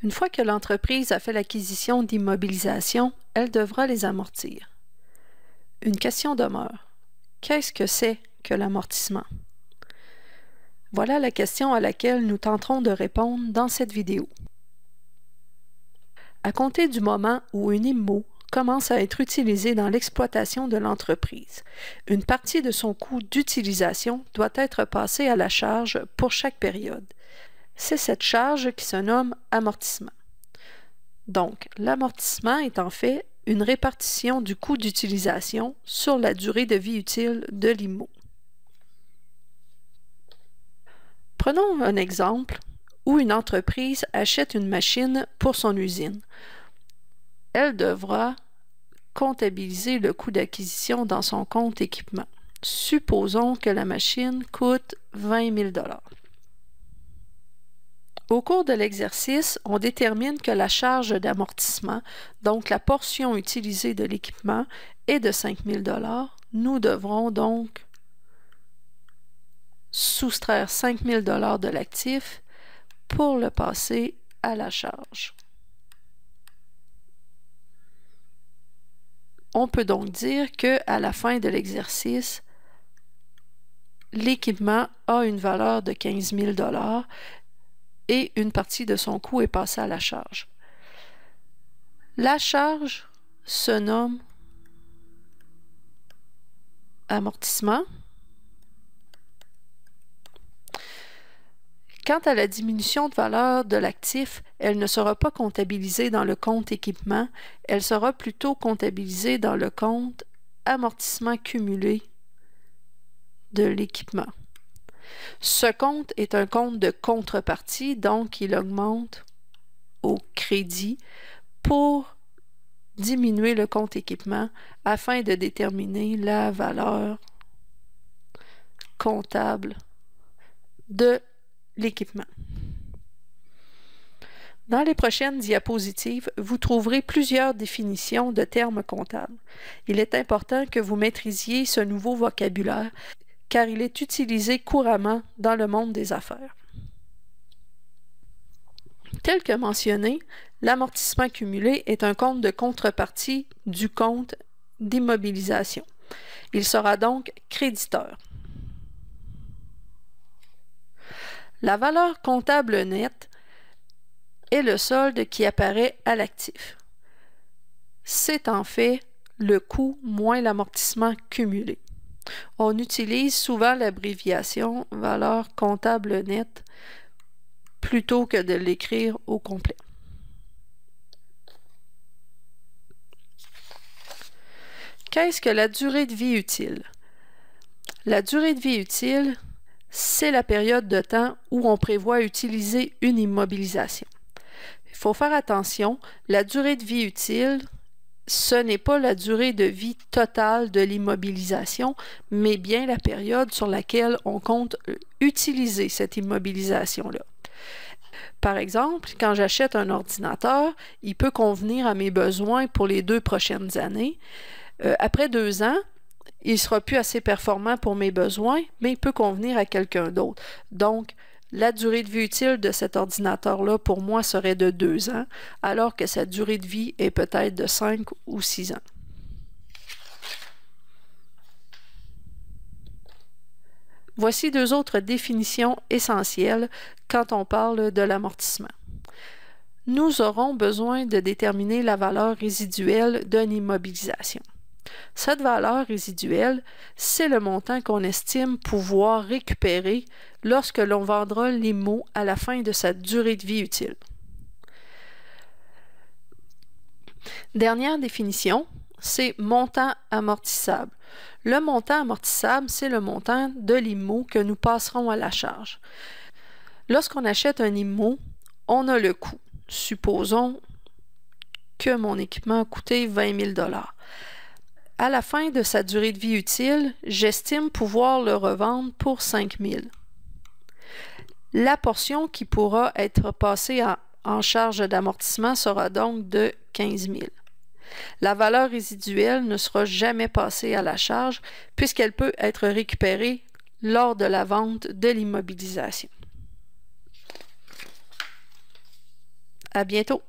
Une fois que l'entreprise a fait l'acquisition d'immobilisations, elle devra les amortir. Une question demeure. Qu'est-ce que c'est que l'amortissement? Voilà la question à laquelle nous tenterons de répondre dans cette vidéo. À compter du moment où une IMO commence à être utilisée dans l'exploitation de l'entreprise, une partie de son coût d'utilisation doit être passée à la charge pour chaque période. C'est cette charge qui se nomme amortissement. Donc, l'amortissement est en fait une répartition du coût d'utilisation sur la durée de vie utile de l'IMO. Prenons un exemple où une entreprise achète une machine pour son usine. Elle devra comptabiliser le coût d'acquisition dans son compte équipement. Supposons que la machine coûte 20 000 $. Au cours de l'exercice, on détermine que la charge d'amortissement, donc la portion utilisée de l'équipement, est de 5 000 $. Nous devrons donc soustraire 5 000 $ de l'actif pour le passer à la charge. On peut donc dire qu'à la fin de l'exercice, l'équipement a une valeur de 15 000 $ et une partie de son coût est passée à la charge. La charge se nomme amortissement. Quant à la diminution de valeur de l'actif, elle ne sera pas comptabilisée dans le compte équipement, elle sera plutôt comptabilisée dans le compte amortissement cumulé de l'équipement. Ce compte est un compte de contrepartie, donc il augmente au crédit pour diminuer le compte équipement afin de déterminer la valeur comptable de l'équipement. Dans les prochaines diapositives, vous trouverez plusieurs définitions de termes comptables. Il est important que vous maîtrisiez ce nouveau vocabulaire car il est utilisé couramment dans le monde des affaires. Tel que mentionné, l'amortissement cumulé est un compte de contrepartie du compte d'immobilisation. Il sera donc créditeur. La valeur comptable nette est le solde qui apparaît à l'actif. C'est en fait le coût moins l'amortissement cumulé. On utilise souvent l'abréviation valeur comptable nette plutôt que de l'écrire au complet. Qu'est-ce que la durée de vie utile? La durée de vie utile, c'est la période de temps où on prévoit utiliser une immobilisation. Il faut faire attention, la durée de vie utile, ce n'est pas la durée de vie totale de l'immobilisation, mais bien la période sur laquelle on compte utiliser cette immobilisation-là. Par exemple, quand j'achète un ordinateur, il peut convenir à mes besoins pour les 2 prochaines années. Après 2 ans, il ne sera plus assez performant pour mes besoins, mais il peut convenir à quelqu'un d'autre. Donc, la durée de vie utile de cet ordinateur-là, pour moi, serait de 2 ans, alors que sa durée de vie est peut-être de 5 ou 6 ans. Voici 2 autres définitions essentielles quand on parle de l'amortissement. Nous aurons besoin de déterminer la valeur résiduelle d'une immobilisation. Cette valeur résiduelle, c'est le montant qu'on estime pouvoir récupérer lorsque l'on vendra l'IMO à la fin de sa durée de vie utile. Dernière définition, c'est montant amortissable. Le montant amortissable, c'est le montant de l'IMO que nous passerons à la charge. Lorsqu'on achète un IMO, on a le coût. Supposons que mon équipement a coûté 20 000 $. À la fin de sa durée de vie utile, j'estime pouvoir le revendre pour 5 000 $. La portion qui pourra être passée en charge d'amortissement sera donc de 15 000 $. La valeur résiduelle ne sera jamais passée à la charge puisqu'elle peut être récupérée lors de la vente de l'immobilisation. À bientôt!